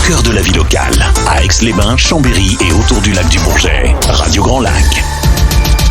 cœur de la vie locale, à Aix-les-Bains, Chambéry et autour du lac du Bourget. Radio Grand Lac.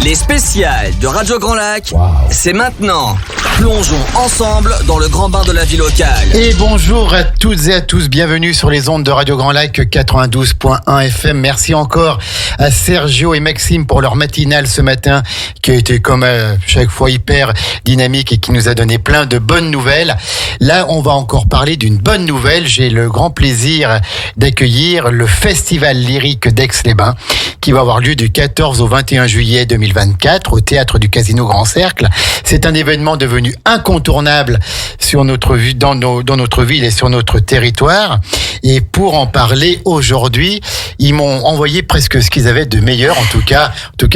Les spéciales de Radio Grand Lac, c'est maintenant. Plongeons ensemble dans le grand bain de la vie locale. Et bonjour à toutes et à tous, bienvenue sur les ondes de Radio Grand Lac 92.1 FM. Merci encore à Sergio et Maxime pour leur matinale ce matin qui a été comme chaque fois hyper dynamique et qui nous a donné plein de bonnes nouvelles. Là, on va encore parler d'une bonne nouvelle. J'ai le grand plaisir d'accueillir le Festival lyrique d'Aix-les-Bains qui va avoir lieu du 14 au 21 juillet 2024 au Théâtre du Casino Grand Cercle. C'est un événement devenu incontournable sur notre dans notre ville et sur notre territoire. Et pour en parler aujourd'hui, ils m'ont envoyé presque ce qu'ils avaient de meilleur, en tout cas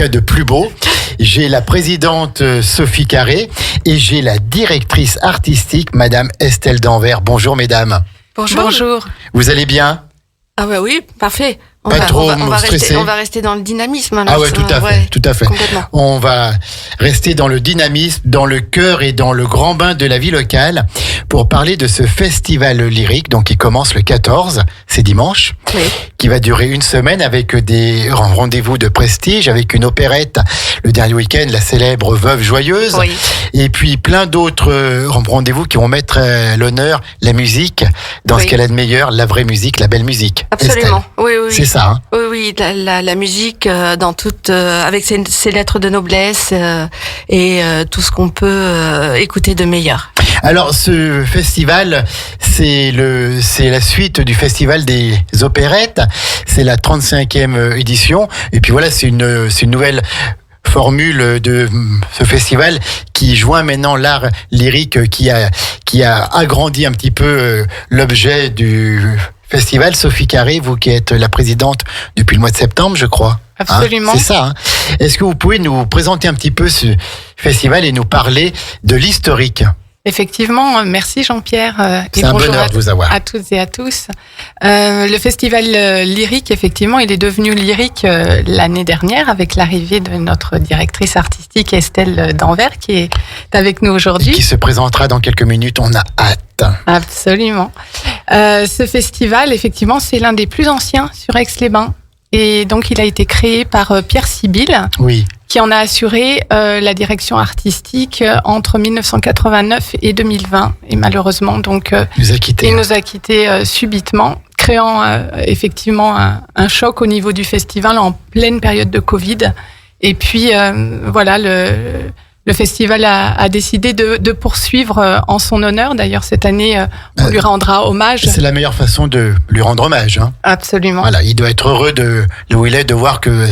de plus beau. J'ai la présidente Sophie Carré et j'ai la directrice artistique, Madame Estelle Danvers. Bonjour mesdames. Bonjour. Vous allez bien ? Ah bah oui, parfait. On va rester dans le dynamisme. Ah ouais, tout à fait. Complètement. On va rester dans le dynamisme, dans le cœur et dans le grand bain de la vie locale pour parler de ce festival lyrique, donc qui commence le 14, c'est dimanche, qui va durer une semaine avec des rendez-vous de prestige, avec une opérette le dernier week-end, la célèbre Veuve Joyeuse, et puis plein d'autres rendez-vous qui vont mettre à l'honneur la musique dans ce qu'elle a de meilleur, la vraie musique, la belle musique. Absolument. Estelle. Oui. C'est ça. Hein. Oui, la musique dans toute, avec ses lettres de noblesse et tout ce qu'on peut écouter de meilleur. Alors, ce festival, c'est la suite du festival des opérettes. C'est la 35e édition. Et puis voilà, c'est une nouvelle formule de ce festival qui joint maintenant l'art lyrique qui a agrandi un petit peu l'objet du festival. Sophie Carré, vous qui êtes la présidente depuis le mois de septembre, je crois. Absolument. C'est ça. Est-ce que vous pouvez nous présenter un petit peu ce festival et nous parler de l'historique ? Effectivement, merci Jean-Pierre. C'est un bonheur de vous avoir. À toutes et à tous. Le festival lyrique, effectivement, il est devenu lyrique l'année dernière avec l'arrivée de notre directrice artistique Estelle Danvers qui est avec nous aujourd'hui. Et qui se présentera dans quelques minutes, on a hâte. Absolument. Ce festival, effectivement, c'est l'un des plus anciens sur Aix-les-Bains. Et donc, il a été créé par Pierre Sibylle. Oui. Qui en a assuré la direction artistique entre 1989 et 2020. Et malheureusement, donc, il nous a quittés subitement, créant effectivement un choc au niveau du festival en pleine période de Covid. Et puis, voilà, le festival a décidé de poursuivre en son honneur. D'ailleurs, cette année, on lui rendra hommage. C'est la meilleure façon de lui rendre hommage. Hein. Absolument. Voilà, il doit être heureux où il est de voir que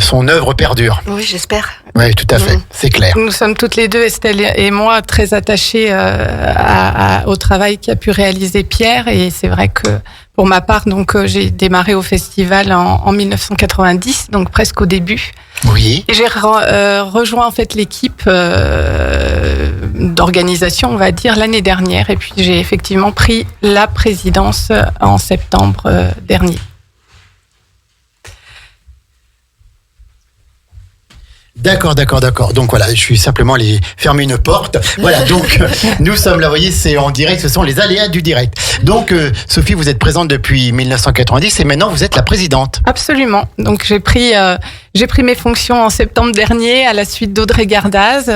son œuvre perdure. Oui, j'espère. Oui, tout à fait, c'est clair. Nous sommes toutes les deux, Estelle et moi, très attachées au travail qu'a pu réaliser Pierre. Et c'est vrai que pour ma part, donc, j'ai démarré au festival en 1990, donc presque au début. Oui. Et j'ai rejoint en fait l'équipe d'organisation, on va dire, l'année dernière. Et puis j'ai effectivement pris la présidence en septembre dernier. D'accord. Donc voilà, je suis simplement allé fermer une porte. Voilà, donc nous sommes là, vous voyez, c'est en direct, ce sont les aléas du direct. Donc Sophie, vous êtes présente depuis 1990 et maintenant vous êtes la présidente. Absolument. Donc j'ai pris mes fonctions en septembre dernier à la suite d'Audrey Gardaz,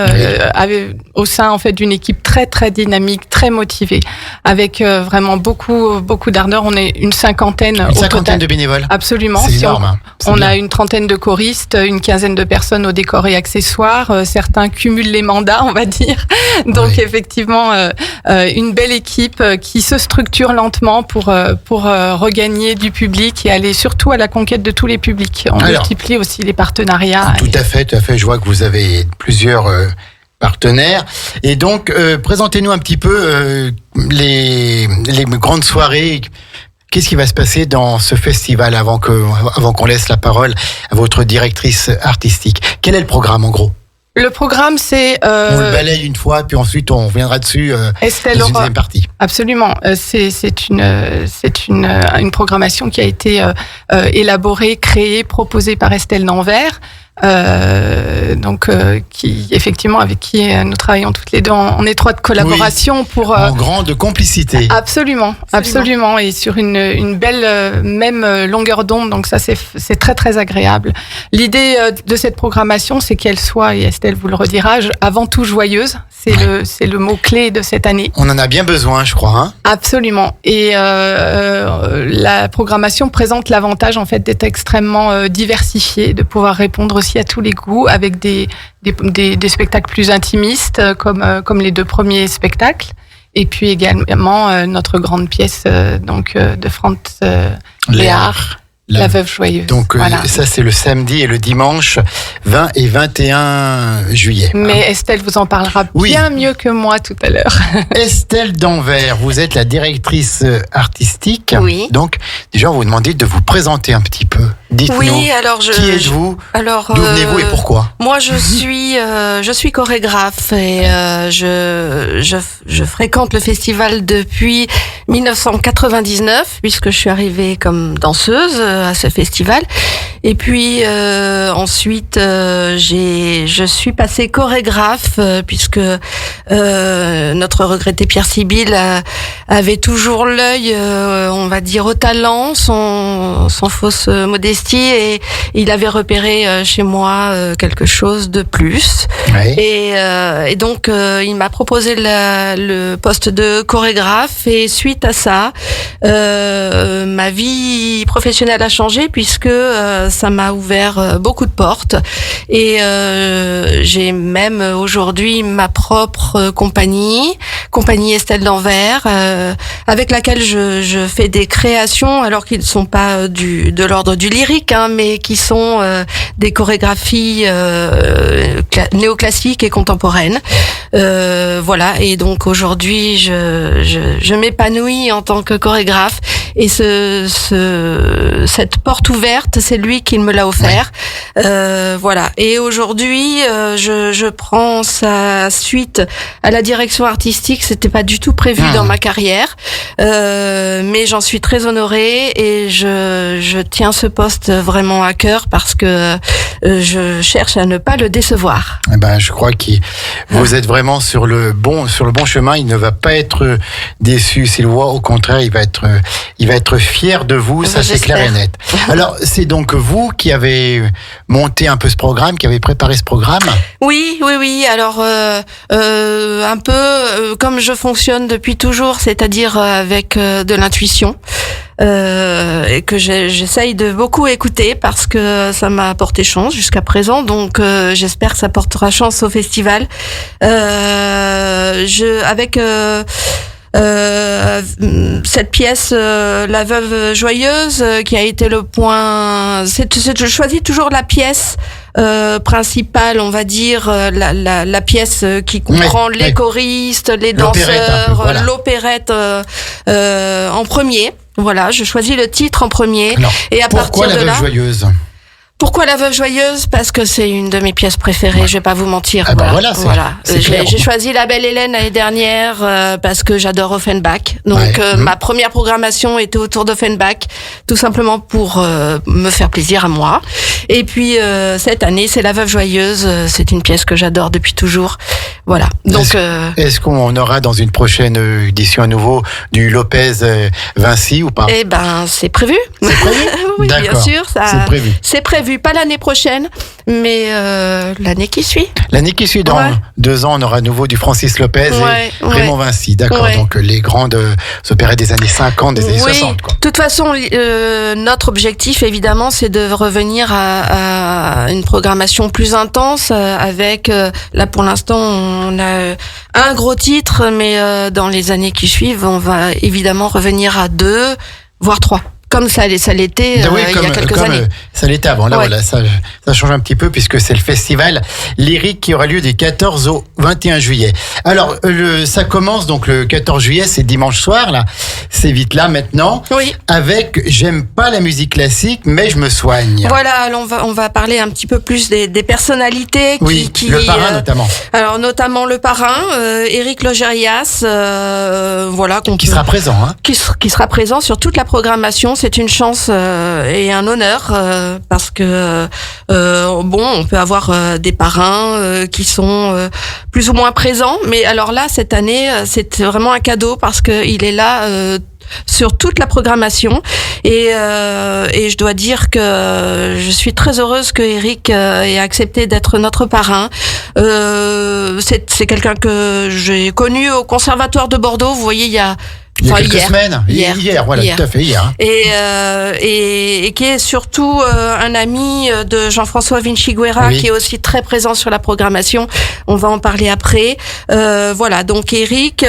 au sein en fait d'une équipe très très dynamique, très motivée, avec vraiment beaucoup d'ardeur. On est une cinquantaine de bénévoles. Absolument. C'est énorme. On a une trentaine de choristes, une quinzaine de personnes au décor et accessoires. Certains cumulent les mandats, on va dire. Donc effectivement, une belle équipe qui se structure lentement pour regagner du public et aller surtout à la conquête de tous les publics. On multiplie aussi les partenariats. Tout à fait. Je vois que vous avez plusieurs partenaires. Et donc, présentez-nous un petit peu les grandes soirées. Qu'est-ce qui va se passer dans ce festival avant qu'on laisse la parole à votre directrice artistique ? Quel est le programme en gros ? Le programme, c'est... On le balaye une fois, puis ensuite on reviendra dessus dans une deuxième partie. Absolument. C'est une programmation qui a été élaborée, créée, proposée par Estelle Danvers, qui effectivement avec qui nous travaillons toutes les deux en étroite collaboration en grande complicité. Absolument. Et sur une belle même longueur d'onde, donc ça c'est très très agréable. L'idée de cette programmation, c'est qu'elle soit, et Estelle vous le redira, avant tout joyeuse. C'est le mot clé de cette année. On en a bien besoin, je crois. Hein. Absolument. Et la programmation présente l'avantage en fait d'être extrêmement diversifiée, de pouvoir répondre aussi à tous les goûts avec des spectacles plus intimistes comme les 2 premiers spectacles. Et puis également notre grande pièce de Franz Lehár. La Veuve Joyeuse. Donc ça c'est le samedi et le dimanche 20 et 21 juillet. Mais Estelle vous en parlera bien mieux que moi tout à l'heure. Estelle Danvers, vous êtes la directrice artistique. Oui. Donc déjà on va vous demander de vous présenter un petit peu. Dites-nous, qui êtes-vous, d'où venez-vous et pourquoi? Moi je suis chorégraphe et je fréquente le festival depuis 1999 puisque je suis arrivée comme danseuse à ce festival. Et puis ensuite je suis passée chorégraphe puisque notre regretté Pierre Sibyl avait toujours l'œil on va dire au talent sans fausse modestie et il avait repéré chez moi quelque chose de plus. Oui. Et donc il m'a proposé le poste de chorégraphe et suite à ça ma vie professionnelle a changé puisque ça m'a ouvert beaucoup de portes et j'ai même aujourd'hui ma propre compagnie Estelle Danvers avec laquelle je fais des créations alors qu'ils ne sont pas de l'ordre du lyrique mais qui sont des chorégraphies néoclassiques et contemporaines. Voilà, et donc aujourd'hui je m'épanouis en tant que chorégraphe et cette porte ouverte, c'est lui qui me l'a offert. Voilà, et aujourd'hui je prends sa suite à la direction artistique. C'était pas du tout prévu dans ma carrière, mais j'en suis très honorée et je tiens ce poste vraiment à cœur parce que je cherche à ne pas le décevoir. Eh ben, je crois que vous êtes vraiment sur le bon chemin. Il ne va pas être déçu, s'il voit. Au contraire, il va être fier de vous. Ça, c'est clair et net. Alors, c'est donc vous qui avez monté un peu ce programme, qui avez préparé ce programme? Oui. Alors, un peu comme je fonctionne depuis toujours, c'est-à-dire avec de l'intuition. Et que j'essaye de beaucoup écouter parce que ça m'a apporté chance jusqu'à présent, donc j'espère que ça portera chance au festival. Avec cette pièce La Veuve Joyeuse qui a été le point, je choisis toujours la pièce principale, on va dire la pièce qui comprend les choristes, les danseurs, l'opérette en premier. Voilà, je choisis le titre en premier. Alors, et à pourquoi partir de La Veuve Joyeuse? Pourquoi La Veuve Joyeuse? Parce que c'est une de mes pièces préférées, je vais pas vous mentir. Voilà. J'ai choisi La Belle Hélène l'année dernière parce que j'adore Offenbach. Donc ma première programmation était autour d'Offenbach, tout simplement pour me faire plaisir à moi. Et puis cette année, c'est La Veuve Joyeuse, c'est une pièce que j'adore depuis toujours. Voilà. Donc est-ce qu'on aura dans une prochaine édition à nouveau du Lopez Vinci ou pas? Eh ben, c'est prévu. C'est prévu? Oui, bien sûr, c'est prévu. C'est prévu, pas l'année prochaine, mais l'année qui suit. L'année qui suit, dans 2 ans, on aura à nouveau du Francis Lopez et Raymond Vinci. D'accord, donc les grandes opérettes des années 50, des années 60. Quoi. De toute façon, notre objectif, évidemment, c'est de revenir à une programmation plus intense avec, là pour l'instant, on a un gros titre, mais dans les années qui suivent, on va évidemment revenir à 2, voire 3. Comme ça l'était il y a quelques années. Ça l'était avant. Là, voilà, ça change un petit peu puisque c'est le festival lyrique qui aura lieu du 14 au 21 juillet. Alors, ça commence donc le 14 juillet, c'est dimanche soir, là. C'est vite là maintenant. Oui. Avec J'aime pas la musique classique, mais je me soigne. Voilà, alors on va parler un petit peu plus des personnalités qui le parrain notamment. Alors, notamment le parrain, Éric Logérias, voilà. Qui sera présent, hein. Qui sera présent sur toute la programmation. c'est une chance et un honneur parce que on peut avoir des parrains qui sont plus ou moins présents, mais alors là cette année c'est vraiment un cadeau parce que il est là sur toute la programmation et je dois dire que je suis très heureuse que Eric ait accepté d'être notre parrain. C'est quelqu'un que j'ai connu au Conservatoire de Bordeaux, vous voyez, il y a quelques semaines. Hier, voilà, tout à fait, hier. Et qui est surtout un ami de Jean-François Vinciguerra, qui est aussi très présent sur la programmation. On va en parler après. Voilà, donc Eric,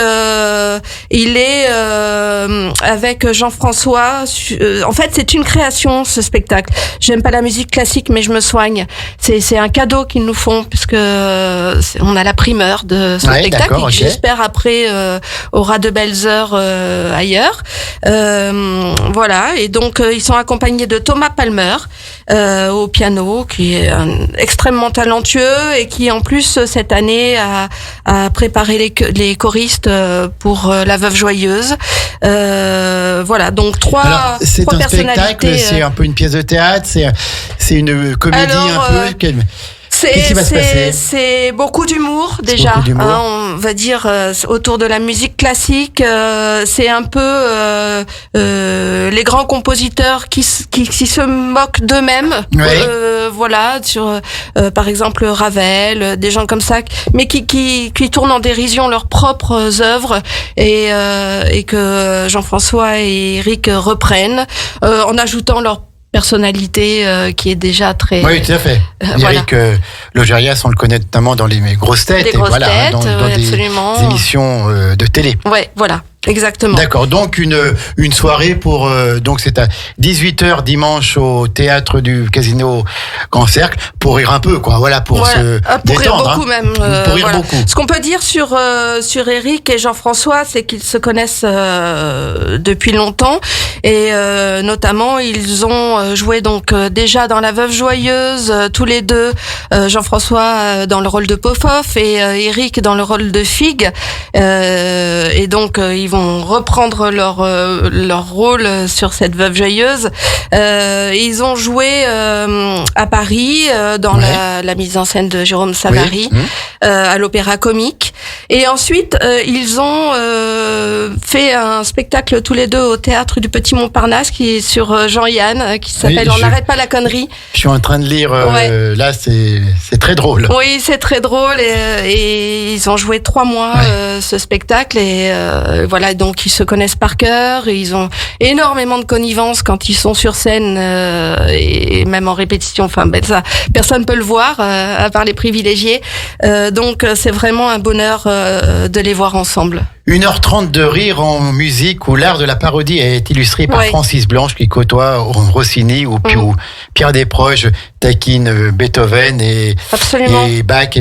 il est avec Jean-François. En fait, c'est une création, ce spectacle. J'aime pas la musique classique, mais je me soigne. C'est un cadeau qu'ils nous font, puisque on a la primeur de ce spectacle, et qui, j'espère, après, aura de belles heures ailleurs. Voilà, et donc ils sont accompagnés de Thomas Palmer au piano, qui est extrêmement talentueux et qui en plus cette année a préparé les choristes pour La Veuve Joyeuse. Voilà, donc trois personnalités. C'est un spectacle, c'est un peu une pièce de théâtre, c'est une comédie un peu. Qu'est-ce qui va se passer ? C'est beaucoup d'humour déjà, on va dire autour de la musique classique. C'est un peu les grands compositeurs qui se moquent d'eux-mêmes. Voilà, sur par exemple Ravel, des gens comme ça, mais qui tournent en dérision leurs propres œuvres et que Jean-François et Eric reprennent en ajoutant leur personnalité qui est déjà très... Oui, tout à fait. Eric Logérias, on le connaît notamment dans les grosses têtes. Dans des émissions de télé. Ouais, voilà. Exactement. D'accord, donc une soirée pour donc c'est à 18h dimanche au théâtre du Casino Grand Cercle pour rire un peu pour se détendre. Rire beaucoup même. Pour rire beaucoup. Ce qu'on peut dire sur Eric et Jean-François, c'est qu'ils se connaissent depuis longtemps et notamment ils ont joué donc déjà dans La Veuve Joyeuse tous les deux, Jean-François dans le rôle de Popoff et Eric dans le rôle de Figue et donc ils vont reprendre leur rôle sur cette Veuve Joyeuse. Ils ont joué à Paris dans la mise en scène de Jérôme Savary à l'Opéra Comique. Et ensuite, ils ont fait un spectacle tous les deux au théâtre du Petit Montparnasse qui est sur Jean-Yann, qui s'appelle On n'arrête pas la connerie. Je suis en train de lire, là c'est très drôle. Oui, c'est très drôle et ils ont joué 3 mois ce spectacle et voilà, donc ils se connaissent par cœur, et ils ont énormément de connivence quand ils sont sur scène et même en répétition, enfin ça, personne peut le voir à part les privilégiés, donc c'est vraiment un bonheur de les voir ensemble. 1h30 de rire en musique où l'art de la parodie est illustré par Francis Blanche qui côtoie Rossini ou Pierre Desproges taquine Beethoven et Bach,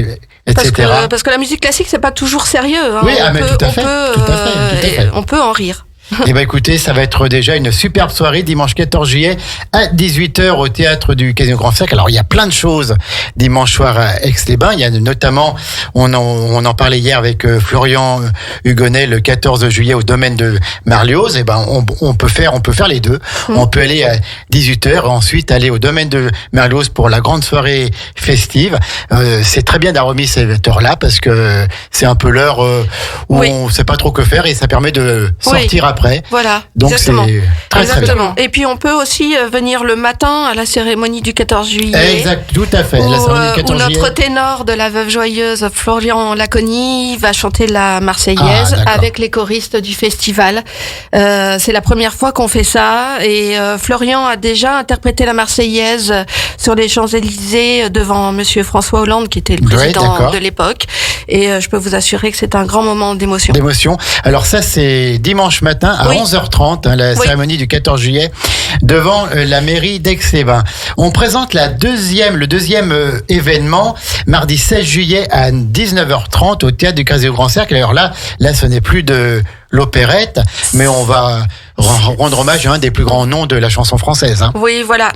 etc. Parce que la musique classique, c'est pas toujours sérieux. Oui, tout à fait. On peut en rire. Eh ben écoutez, ça va être déjà une superbe soirée dimanche 14 juillet à 18h au théâtre du Casino Grand Cercle. Alors il y a plein de choses dimanche soir à Aix-les-Bains. Il y a notamment, on en parlait hier avec Florian Hugonnet, le 14 juillet au domaine de Marlioz. Eh ben on peut faire les deux. On peut aller à 18h, ensuite aller au domaine de Marlioz pour la grande soirée festive. C'est très bien d'avoir remis cette heure-là parce que c'est un peu l'heure où on sait pas trop que faire et ça permet de sortir après. Voilà, donc exactement. C'est très bien. Et puis on peut aussi venir le matin à la cérémonie du 14 juillet. Exact, tout à fait. La cérémonie du 14 juillet. Où notre ténor de La Veuve Joyeuse, Florian Laconi, va chanter la Marseillaise avec les choristes du festival. C'est la première fois qu'on fait ça et Florian a déjà interprété la Marseillaise sur les Champs-Élysées devant Monsieur François Hollande qui était le président de l'époque. Et je peux vous assurer que c'est un grand moment d'émotion. Alors ça c'est dimanche matin à 11h30, la cérémonie du 14 juillet devant la mairie d'Aix-les-Bains. On présente le deuxième événement mardi 16 juillet à 19h30 au théâtre du Casino Grand Cercle. Alors là ce n'est plus de l'opérette, mais on va rendre hommage à un des plus grands noms de la chanson française. Oui, voilà.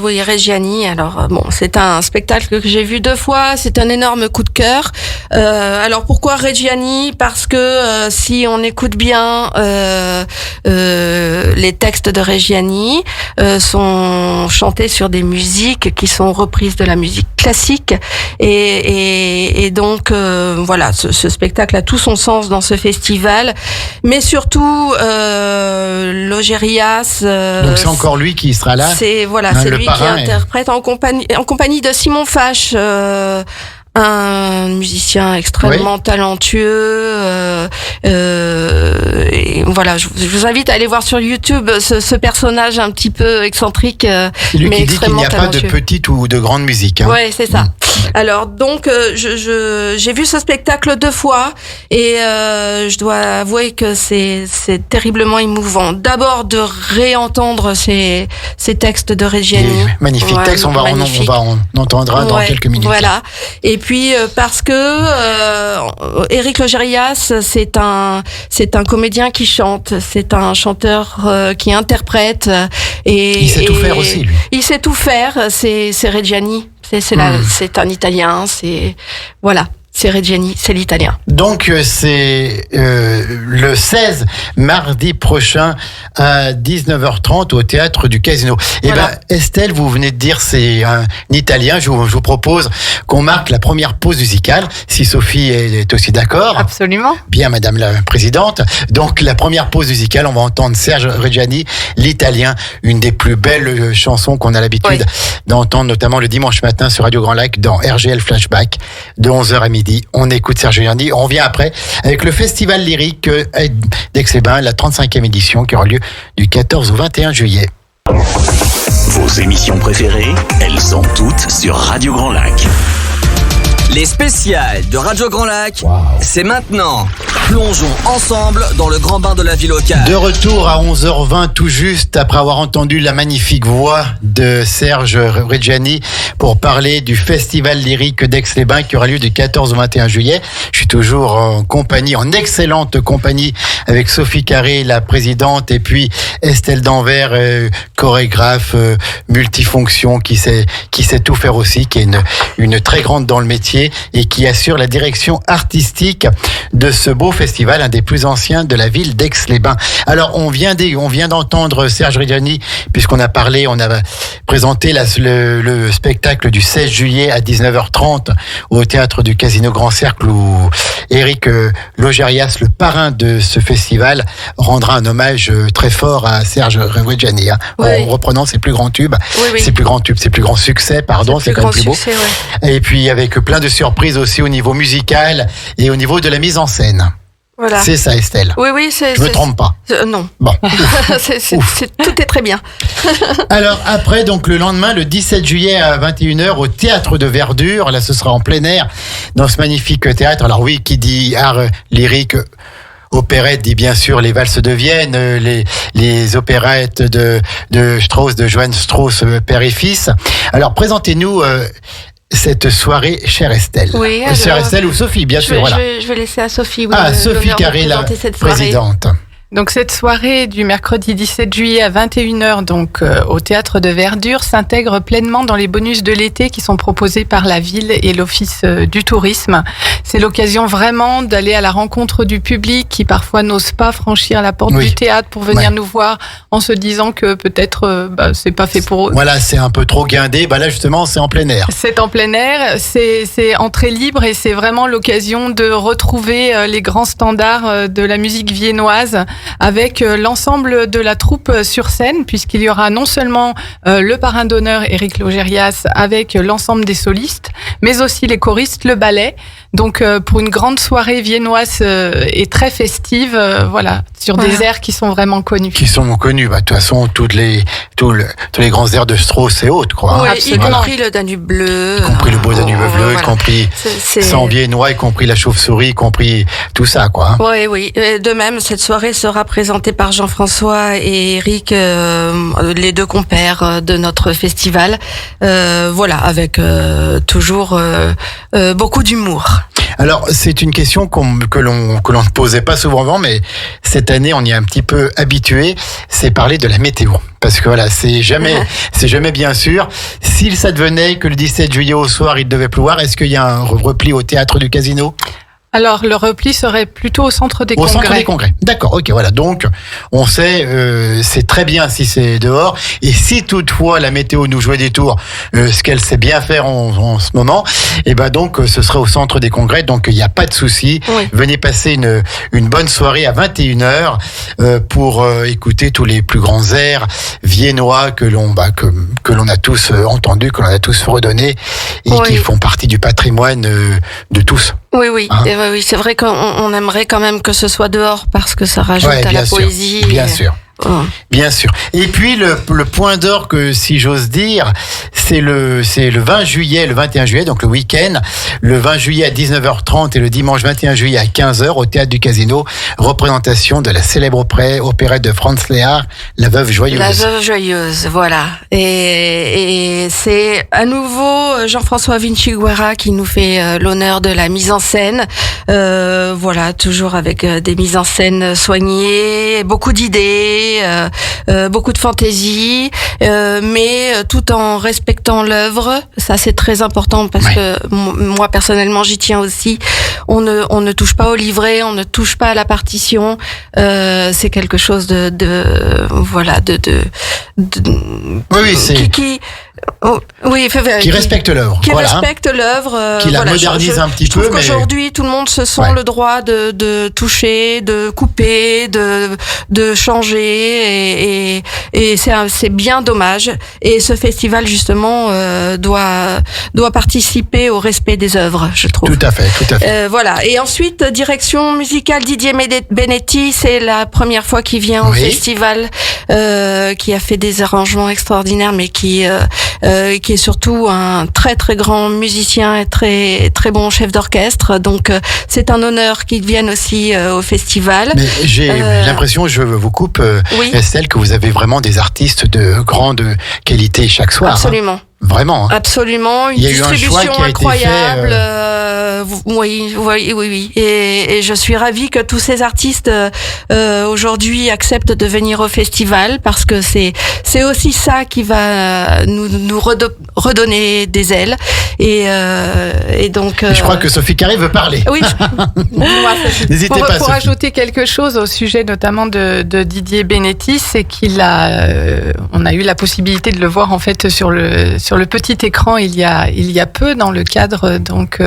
Reggiani. Alors c'est un spectacle que j'ai vu 2 fois. C'est un énorme coup de cœur. Alors pourquoi Reggiani ? Parce que si on écoute bien les textes de Reggiani sont chantés sur des musiques qui sont reprises de la musique classique et donc voilà, ce spectacle a tout son sens dans ce festival, mais surtout Logérias. Donc c'est encore lui qui sera là. C'est lui qui interprète en compagnie de Simon Fache. Un musicien extrêmement talentueux. Et voilà, je vous invite à aller voir sur YouTube ce personnage un petit peu excentrique, c'est lui mais qui dit qu'il n'y a talentueux. Pas de petite ou de grande musique. Hein. Ouais, c'est ça. Alors donc, j'ai vu ce spectacle 2 fois et je dois avouer que c'est terriblement émouvant. D'abord de réentendre ces textes de Reggiani. Magnifique texte, on en entendra dans quelques minutes. Voilà. Et puis parce que Éric Logérias, c'est un comédien qui chante, c'est un chanteur qui interprète et il sait tout faire aussi, lui. Il sait tout faire, c'est Reggiani. C'est un Italien, c'est Reggiani, c'est l'italien. Donc c'est le 16 mardi prochain à 19h30 au théâtre du Casino. Et Estelle, vous venez de dire c'est un Italien. Je vous propose qu'on marque la première pause musicale, si Sophie est aussi d'accord. Absolument. Bien, Madame la Présidente. Donc la première pause musicale, on va entendre Serge Reggiani, l'italien, une des plus belles chansons qu'on a l'habitude d'entendre, notamment le dimanche matin sur Radio Grand Lac dans RGL Flashback de 11h à midi. On écoute Serge Reggiani. On revient après avec le Festival lyrique d'Aix-les-Bains, la 35e édition qui aura lieu du 14 au 21 juillet. Vos émissions préférées, elles sont toutes sur Radio Grand Lac. Les spéciales de Radio Grand Lac, c'est maintenant. Plongeons ensemble dans le grand bain de la vie locale. De retour à 11h20 tout juste après avoir entendu la magnifique voix de Serge Reggiani pour parler du Festival lyrique d'Aix-les-Bains qui aura lieu du 14 au 21 juillet. Je suis toujours en excellente compagnie avec Sophie Carré, la présidente, et puis Estelle Danvers, chorégraphe multifonction qui sait tout faire aussi, qui est une très grande dans le métier et qui assure la direction artistique de ce beau festival, un des plus anciens de la ville d'Aix-les-Bains. Alors, on vient d'entendre Serge Reggiani, puisqu'on a présenté le spectacle du 16 juillet à 19h30 au théâtre du Casino Grand Cercle où Éric Logérias, le parrain de ce festival, rendra un hommage très fort à Serge Reggiani. Hein, en reprenant ses plus grands tubes, ses plus grands succès, pardon, c'est quand même plus beau. Succès, Et puis avec plein de surprises aussi au niveau musical et au niveau de la mise en scène. Voilà. C'est ça, Estelle. Oui, je me trompe pas. Non. Bon. Tout est très bien. Alors après, donc le lendemain, le 17 juillet à 21h au théâtre de Verdure, là ce sera en plein air dans ce magnifique théâtre. Alors oui, qui dit art lyrique, opérette dit bien sûr les valses de Vienne, les opérettes de Strauss, de Johann Strauss, père et fils. Alors présentez-nous cette soirée, chère Estelle. Oui, chère Estelle ou Sophie, bien sûr. Je vais laisser à Sophie. Sophie Carré, la présidente. Donc cette soirée du mercredi 17 juillet à 21h donc au théâtre de Verdure s'intègre pleinement dans les bonus de l'été qui sont proposés par la ville et l'office du tourisme. C'est l'occasion vraiment d'aller à la rencontre du public qui parfois n'ose pas franchir la porte du théâtre pour venir nous voir en se disant que peut-être c'est pas fait pour eux. Voilà, c'est un peu trop guindé. Là justement, c'est en plein air. C'est en plein air, c'est entrée libre et c'est vraiment l'occasion de retrouver les grands standards de la musique viennoise avec l'ensemble de la troupe sur scène, puisqu'il y aura non seulement le parrain d'honneur Éric Logérias avec l'ensemble des solistes, mais aussi les choristes, le ballet. Donc pour une grande soirée viennoise et très festive, sur des airs qui sont vraiment connus. Qui sont connus, de toute façon, tous les grands airs de Strauss et autres, quoi. Oui, y compris le Danube bleu. Y compris le beau Danube bleu, y compris sans viennois, y compris la chauve-souris, y compris tout ça, quoi. Oui. De même, cette soirée sera présentée par Jean-François et Éric, les deux compères de notre festival. Avec toujours beaucoup d'humour. Alors, c'est une question que l'on ne posait pas souvent avant, mais cette année, on y est un petit peu habitué. C'est parler de la météo. Parce que c'est jamais bien sûr. S'il s'advenait que le 17 juillet au soir, il devait pleuvoir, est-ce qu'il y a un repli au théâtre du Casino ? Alors, le repli serait plutôt au centre des congrès. Au centre des congrès. D'accord, ok, voilà. Donc, on sait, c'est très bien si c'est dehors. Et si toutefois la météo nous jouait des tours, ce qu'elle sait bien faire en ce moment, et ben donc, ce serait au centre des congrès. Donc, il n'y a pas de souci. Oui. Venez passer une bonne soirée à 21h pour écouter tous les plus grands airs viennois que l'on a tous entendus, que l'on a tous redonnés et qui font partie du patrimoine de tous. Oui, hein? Oui, c'est vrai qu'on aimerait quand même que ce soit dehors parce que ça rajoute à la poésie. Bien sûr. Bien sûr. Et puis le point d'or que si j'ose dire, c'est le 20 juillet, le 21 juillet, donc le week-end, le 20 juillet à 19h30 et le dimanche 21 juillet à 15h au Théâtre du Casino, représentation de la célèbre opérette de Franz Lehár, La Veuve Joyeuse. La Veuve Joyeuse, voilà. Et c'est à nouveau Jean-François Vinciguerra qui nous fait l'honneur de la mise en scène. Voilà, toujours avec des mises en scène soignées, beaucoup d'idées. Beaucoup de fantaisie, mais tout en respectant l'œuvre. Ça, c'est très important parce que moi, personnellement, j'y tiens aussi. On ne touche pas au livret, on ne touche pas à la partition. C'est quelque chose qui respecte l'œuvre. Qui respecte l'œuvre. Qui la modernise un petit peu. Je trouve qu'aujourd'hui, tout le monde se sent le droit de toucher, de couper, de changer, et c'est bien dommage. Et ce festival, justement, doit participer au respect des œuvres, je trouve. Tout à fait. Voilà. Et ensuite, direction musicale Didier Benetti, c'est la première fois qu'il vient au festival, qui a fait des arrangements extraordinaires, mais qui est surtout un très très grand musicien et très très bon chef d'orchestre. Donc c'est un honneur qu'il vienne aussi au festival. Mais j'ai l'impression, je vous coupe, Estelle, que vous avez vraiment des artistes de grande qualité chaque soir. Absolument. Hein. Vraiment. Absolument, une distribution incroyable. Oui. Et je suis ravie que tous ces artistes aujourd'hui acceptent de venir au festival parce que c'est aussi ça qui va nous redonner des ailes. Et donc. Et je crois que Sophie Carré veut parler. Oui. N'hésitez pas. Pour ajouter quelque chose au sujet notamment de Didier Benetti, c'est qu'on a eu la possibilité de le voir en fait sur le petit écran il y a peu dans le cadre donc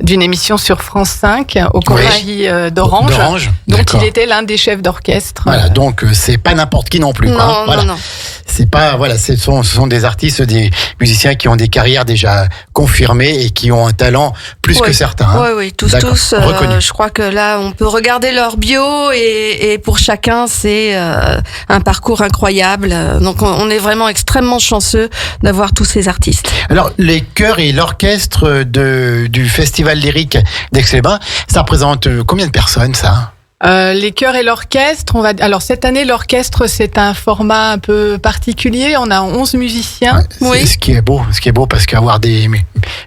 d'une émission sur France 5 au Collège d'Orange. Donc il était l'un des chefs d'orchestre. Voilà, donc c'est pas n'importe qui non plus. Non. C'est pas ce sont des artistes, des musiciens qui ont des carrières déjà confirmées et qui ont un talent plus que certains. Hein. Oui, tous. Je crois que là, on peut regarder leur bio et pour chacun, c'est un parcours incroyable. Donc, on est vraiment extrêmement chanceux d'avoir tous ces artistes. Alors, les chœurs et l'orchestre du Festival lyrique d'Aix-les-Bains, ça représente combien de personnes, ça ? Les chœurs et l'orchestre, alors cette année l'orchestre c'est un format un peu particulier, on a 11 musiciens. Ce qui est beau parce qu'avoir des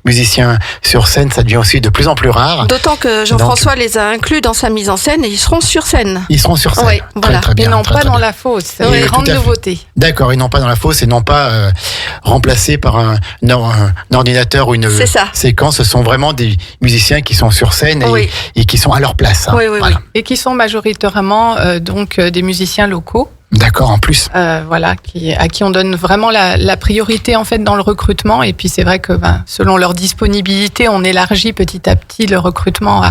musiciens sur scène, ça devient aussi de plus en plus rare. D'autant que Jean-François les a inclus dans sa mise en scène et ils seront sur scène. Oui, voilà. Très bien. Et non pas dans la fosse, c'est une grande nouveauté. D'accord, ils n'ont pas dans la fosse et non pas remplacés par un ordinateur ou une séquence. Ce sont vraiment des musiciens qui sont sur scène et qui sont à leur place. Hein. Oui. Et qui sont majoritairement des musiciens locaux. D'accord, en plus. À qui on donne vraiment la priorité en fait dans le recrutement. Et puis c'est vrai que selon leur disponibilité, on élargit petit à petit le recrutement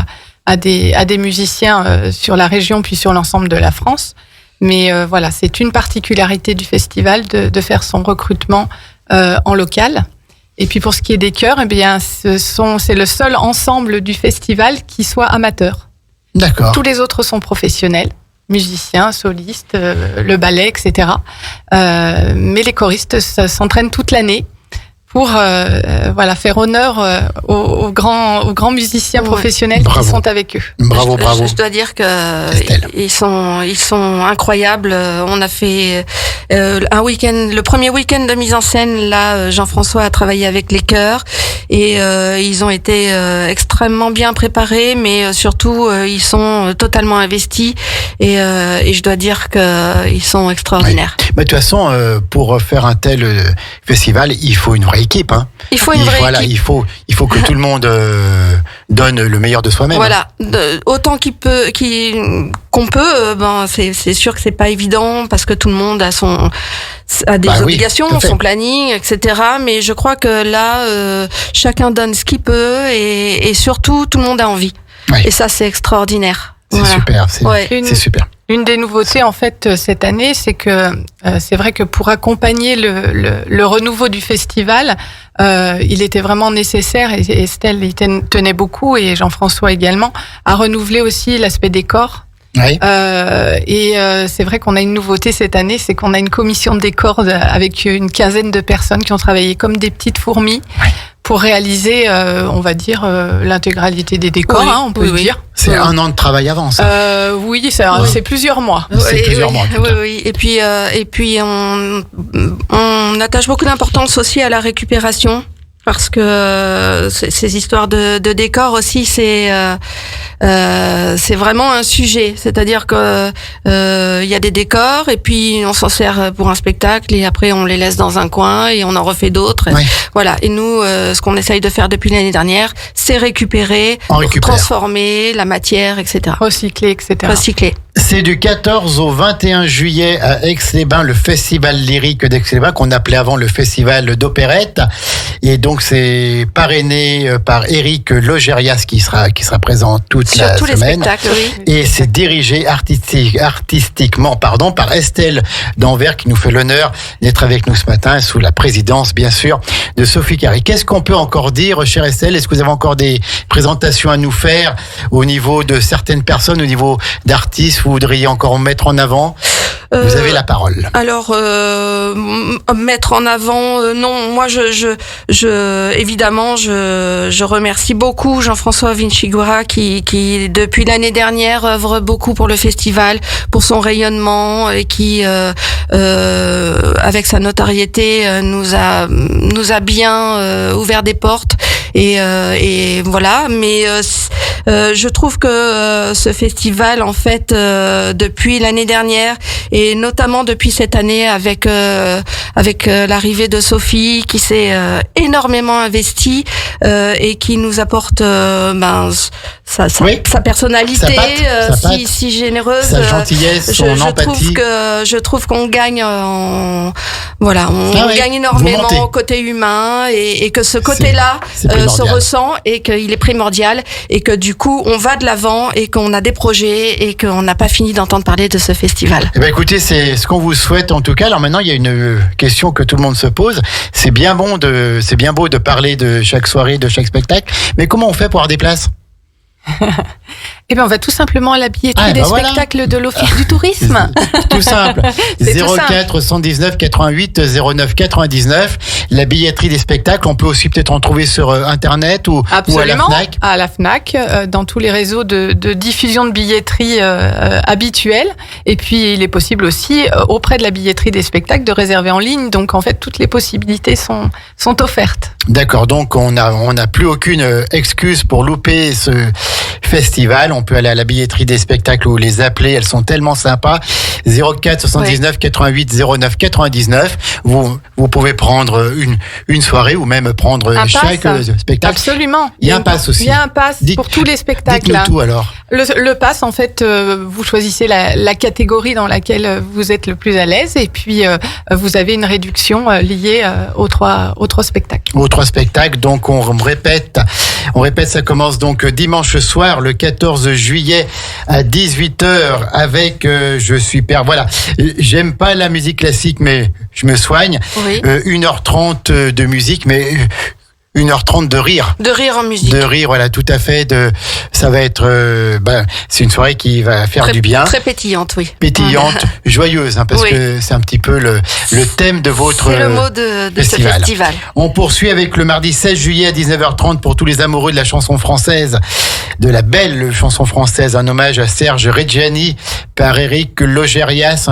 à des musiciens sur la région puis sur l'ensemble de la France. Mais c'est une particularité du festival de faire son recrutement en local. Et puis pour ce qui est des chœurs, c'est le seul ensemble du festival qui soit amateur. D'accord. Tous les autres sont professionnels, musiciens, solistes, le ballet, etc. Mais les choristes s'entraînent toute l'année pour faire honneur aux grands musiciens professionnels qui sont avec eux. Bravo. Je dois dire que ils sont incroyables. On a fait un week-end, le premier week-end de mise en scène. Là, Jean-François a travaillé avec les chœurs et ils ont été extrêmement bien préparés, mais surtout ils sont totalement investis et je dois dire que ils sont extraordinaires. Mais de toute façon, pour faire un tel festival, il faut une vraie vraie équipe. Hein. Il faut une vraie équipe. Il faut que tout le monde donne le meilleur de soi-même. Voilà, autant qu'on peut. C'est sûr que c'est pas évident parce que tout le monde a des obligations, son planning, etc. Mais je crois que là, chacun donne ce qu'il peut et surtout tout le monde a envie. Ouais. Et ça, c'est extraordinaire. C'est super, c'est super. Une des nouveautés en fait cette année, c'est que c'est vrai que pour accompagner le renouveau du festival, il était vraiment nécessaire, et Estelle y tenait beaucoup, et Jean-François également, à renouveler aussi l'aspect décor. Oui. C'est vrai qu'on a une nouveauté cette année, c'est qu'on a une commission de décor avec une quinzaine de personnes qui ont travaillé comme des petites fourmis. Oui. Pour réaliser, on va dire, l'intégralité des décors, on peut dire. C'est un an de travail avant, ça. Oui, c'est plusieurs mois. C'est plusieurs mois. Oui. Et puis on attache beaucoup d'importance aussi à la récupération. Parce que ces histoires de décors aussi, c'est vraiment un sujet. C'est-à-dire que il y a des décors et puis on s'en sert pour un spectacle et après on les laisse dans un coin et on en refait d'autres. Oui. Voilà. Et nous, ce qu'on essaye de faire depuis l'année dernière, c'est récupérer, transformer la matière, etc. Recycler, etc. Recycler. C'est du 14 au 21 juillet à Aix-les-Bains, le festival lyrique d'Aix-les-Bains, qu'on appelait avant le festival d'opérette. Et donc, c'est parrainé par Éric Logérias qui sera présent toute la semaine. Sur tous les spectacles, oui. Et c'est dirigé artistiquement par Estelle d'Anvers, qui nous fait l'honneur d'être avec nous ce matin, sous la présidence, bien sûr, de Sophie Carré. Qu'est-ce qu'on peut encore dire, chère Estelle? Est-ce que vous avez encore des présentations à nous faire au niveau de certaines personnes, au niveau d'artistes? Vous voudriez encore mettre en avant? Vous avez la parole. Alors, mettre en avant, non. Moi, évidemment, je remercie beaucoup Jean-François Vincigura qui depuis l'année dernière œuvre beaucoup pour le festival, pour son rayonnement et qui, avec sa notoriété, nous a bien ouvert des portes. Et voilà. Mais je trouve que ce festival, en fait, depuis l'année dernière et notamment depuis cette année avec l'arrivée de Sophie qui s'est énormément investie et qui nous apporte sa personnalité si généreuse, sa gentillesse, son empathie. Je trouve qu'on gagne gagne énormément au côté humain et que ce côté-là se ressent et qu'il est primordial et que du coup on va de l'avant et qu'on a des projets et qu'on n'a pas fini d'entendre parler de ce festival. Eh ben écoutez, c'est ce qu'on vous souhaite en tout cas. Alors maintenant, il y a une question que tout le monde se pose. C'est bien beau de parler de chaque soirée, de chaque spectacle, mais comment on fait pour avoir des places? Eh bien, on va tout simplement à la billetterie des spectacles de l'Office du tourisme. Tout simple. 04 119 88 09 99. La billetterie des spectacles, on peut aussi peut-être en trouver sur Internet ou à la FNAC. À la FNAC, dans tous les réseaux de diffusion de billetterie habituels. Et puis, il est possible aussi, auprès de la billetterie des spectacles, de réserver en ligne. Donc, en fait, toutes les possibilités sont offertes. D'accord. Donc, on n'a plus aucune excuse pour louper ce festival. On peut aller à la billetterie des spectacles ou les appeler, elles sont tellement sympas. 04 79 88 09 99. Vous pouvez prendre une soirée ou même prendre chaque spectacle. Absolument. Il y a un pass aussi. Il y a un pass pour tous les spectacles. Dites-nous tout alors. Le pass, en fait, vous choisissez la catégorie dans laquelle vous êtes le plus à l'aise et puis vous avez une réduction liée aux trois spectacles. Aux trois spectacles. Donc on répète, ça commence donc dimanche soir, le 14 juillet à 18h avec voilà, j'aime pas la musique classique mais je me soigne. Oui. 1h30 de musique mais 1h30 de rire. De rire en musique. De rire, voilà, tout à fait. Ça va être, c'est une soirée qui va faire du bien. Très pétillante, oui. Pétillante, joyeuse, parce que c'est un petit peu le thème de votre C'est le mot de festival. Ce festival. On poursuit avec le mardi 16 juillet à 19h30 pour tous les amoureux de la chanson française, de la belle chanson française, un hommage à Serge Reggiani par Éric Logérias,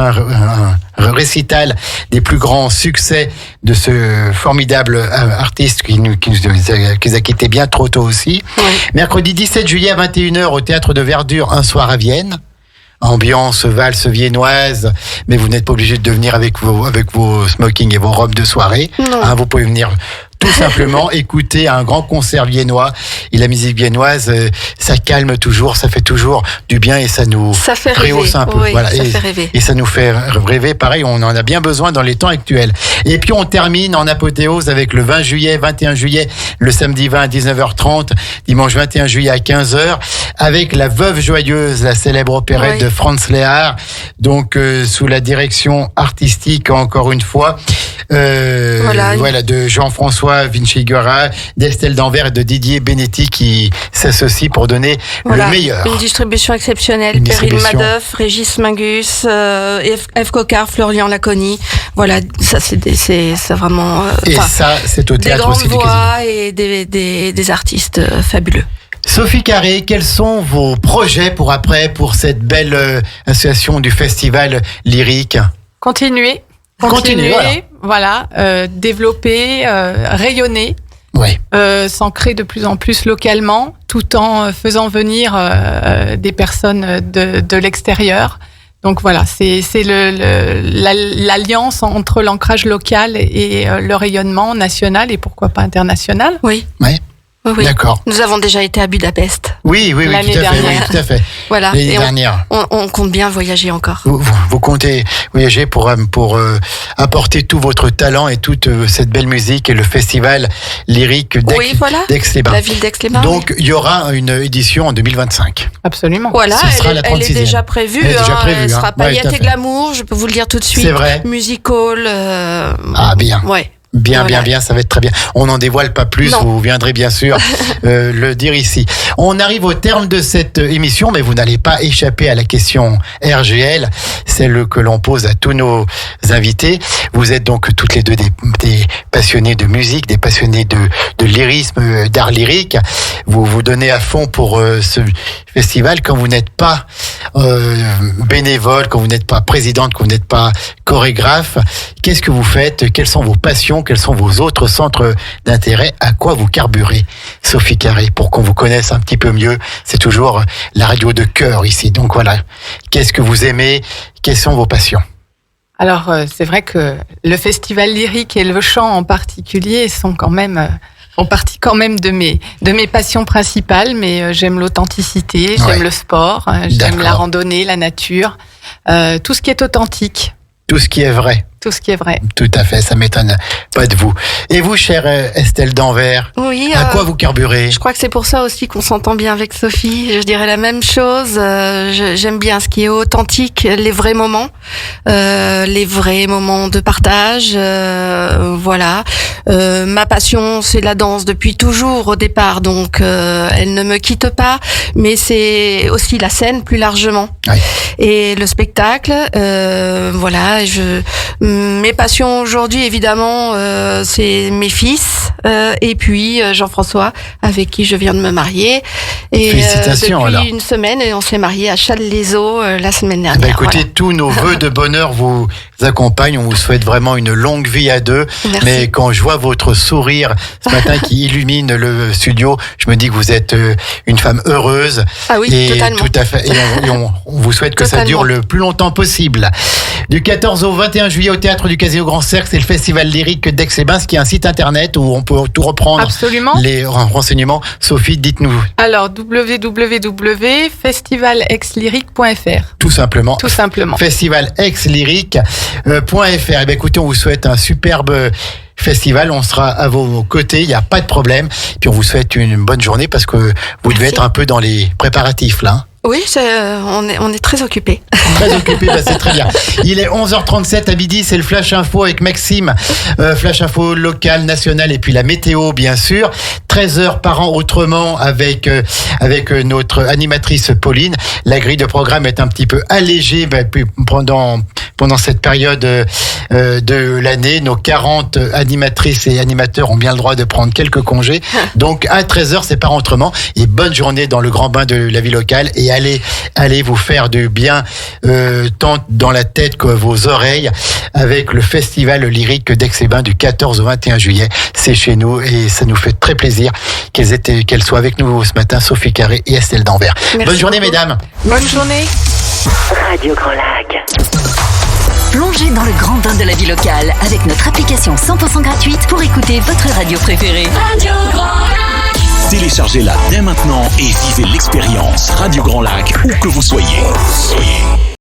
un récital des plus grands succès de ce formidable artiste qui nous a quittés bien trop tôt aussi. Oui. Mercredi 17 juillet à 21h au Théâtre de Verdure, un soir à Vienne. Ambiance valse viennoise, mais vous n'êtes pas obligé de venir avec vos smokings et vos robes de soirée. Vous pouvez venir Tout simplement, écouter un grand concert viennois. Et la musique viennoise, ça calme toujours, ça fait toujours du bien et ça nous rehausse un peu. Oui, voilà. Ça fait rêver. Et ça nous fait rêver. Pareil, on en a bien besoin dans les temps actuels. Et puis on termine en apothéose avec le 20 juillet, 21 juillet, le samedi 20 à 19h30, dimanche 21 juillet à 15h, avec La Veuve Joyeuse, la célèbre opérette de Franz Lehár, donc sous la direction artistique, encore une fois, voilà, de Jean-François Vinciguerra, d'Estelle Danvers et de Didier Benetti qui s'associent pour donner le meilleur. Une distribution exceptionnelle. Péril Madoff, Régis Mingus, F. Cocard, Florian Laconi. Voilà, ça c'est vraiment. Et ça, c'est au théâtre aussi du Casino. Des grandes voix et des artistes fabuleux. Sophie Carré, quels sont vos projets pour cette belle association du festival lyrique? Continuer, voilà, développer, rayonner, s'ancrer de plus en plus localement, tout en faisant venir des personnes de l'extérieur. Donc voilà, c'est l'alliance entre l'ancrage local et le rayonnement national et pourquoi pas international. Oui. Oui. D'accord. Nous avons déjà été à Budapest. Oui, tout à fait. Voilà. L'année dernière. On compte bien voyager encore. Vous comptez voyager pour apporter tout votre talent et toute cette belle musique et le festival lyrique d'Aix-les-Bains. La ville d'Aix-les-Bains. Donc, il y aura une édition en 2025. Absolument. Voilà, elle est déjà prévue. Elle sera paillettes et glamour, je peux vous le dire tout de suite. C'est vrai. Musical. Bien. Ouais. Bien, ça va être très bien. On n'en dévoile pas plus, vous viendrez bien sûr le dire ici. On arrive au terme de cette émission, mais vous n'allez pas échapper à la question RGL, celle que l'on pose à tous nos invités. Vous êtes donc toutes les deux des passionnés de musique, des passionnés de lyrisme, d'art lyrique. Vous vous donnez à fond pour ce festival quand vous n'êtes pas bénévole, quand vous n'êtes pas présidente, quand vous n'êtes pas chorégraphe. Qu'est-ce que vous faites? Quelles sont vos passions? Quels sont vos autres centres d'intérêt? À quoi vous carburez, Sophie Carré? Pour qu'on vous connaisse un petit peu mieux, c'est toujours la radio de cœur ici. Donc voilà, qu'est-ce que vous aimez? Quelles sont vos passions? Alors, c'est vrai que le festival lyrique et le chant en particulier font partie quand même de mes passions principales, mais j'aime l'authenticité, j'aime le sport, j'aime la randonnée, la nature, tout ce qui est authentique. Tout ce qui est vrai. Tout ce qui est vrai. Tout à fait, ça m'étonne pas de vous. Et vous, chère Estelle Danvers, à quoi vous carburez? Je crois que c'est pour ça aussi qu'on s'entend bien avec Sophie. Je dirais la même chose. J'aime bien ce qui est authentique, les vrais moments de partage. Voilà. Ma passion, c'est la danse depuis toujours au départ, donc elle ne me quitte pas. Mais c'est aussi la scène plus largement. Oui. Et le spectacle. Voilà. Mes passions aujourd'hui, évidemment, c'est mes fils et puis Jean-François, avec qui je viens de me marier. Et félicitations, depuis alors. une semaine, et on s'est mariés à Challes-les-Eaux la semaine dernière. Écoutez, tous nos vœux de bonheur vous accompagnent. On vous souhaite vraiment une longue vie à deux. Merci. Mais quand je vois votre sourire ce matin qui illumine le studio, je me dis que vous êtes une femme heureuse. Ah oui, et totalement. Tout à fait. Et on vous souhaite que ça dure le plus longtemps possible. Du 14 au 21 juillet au Théâtre du Casino Grand Cercle, c'est le Festival lyrique d'Aix-les-Bains, qui est un site internet où on peut tout reprendre. Absolument. Les renseignements. Sophie, dites-nous. Alors, www.festivalexlyrique.fr. Tout simplement. Festivalexlyrique.fr. Eh bien, écoutez, on vous souhaite un superbe festival. On sera à vos côtés. Il n'y a pas de problème. Puis on vous souhaite une bonne journée parce que vous devez être un peu dans les préparatifs, là. Oui, on est très occupés. Très occupé, c'est très bien. Il est 11h37 à midi, c'est le Flash Info avec Maxime. Flash Info local, national et puis la météo, bien sûr. 13h par an autrement avec notre animatrice Pauline. La grille de programme est un petit peu allégée pendant cette période de l'année. Nos 40 animatrices et animateurs ont bien le droit de prendre quelques congés. Donc à 13h, c'est par autrement. Et bonne journée dans le grand bain de la vie locale. Et allez vous faire du bien tant dans la tête que vos oreilles avec le festival lyrique d'Aix-les-Bains du 14 au 21 juillet. C'est chez nous et ça nous fait très plaisir qu'elles soient avec nous ce matin, Sophie Carré et Estelle Danvers. Merci Bonne journée, beaucoup. mesdames. Bonne journée. Radio Grand Lac. Plongez dans le grand bain de la vie locale avec notre application 100% gratuite pour écouter votre radio préférée. Radio Grand Lac. Téléchargez-la dès maintenant et vivez l'expérience Radio Grand Lac où que vous soyez.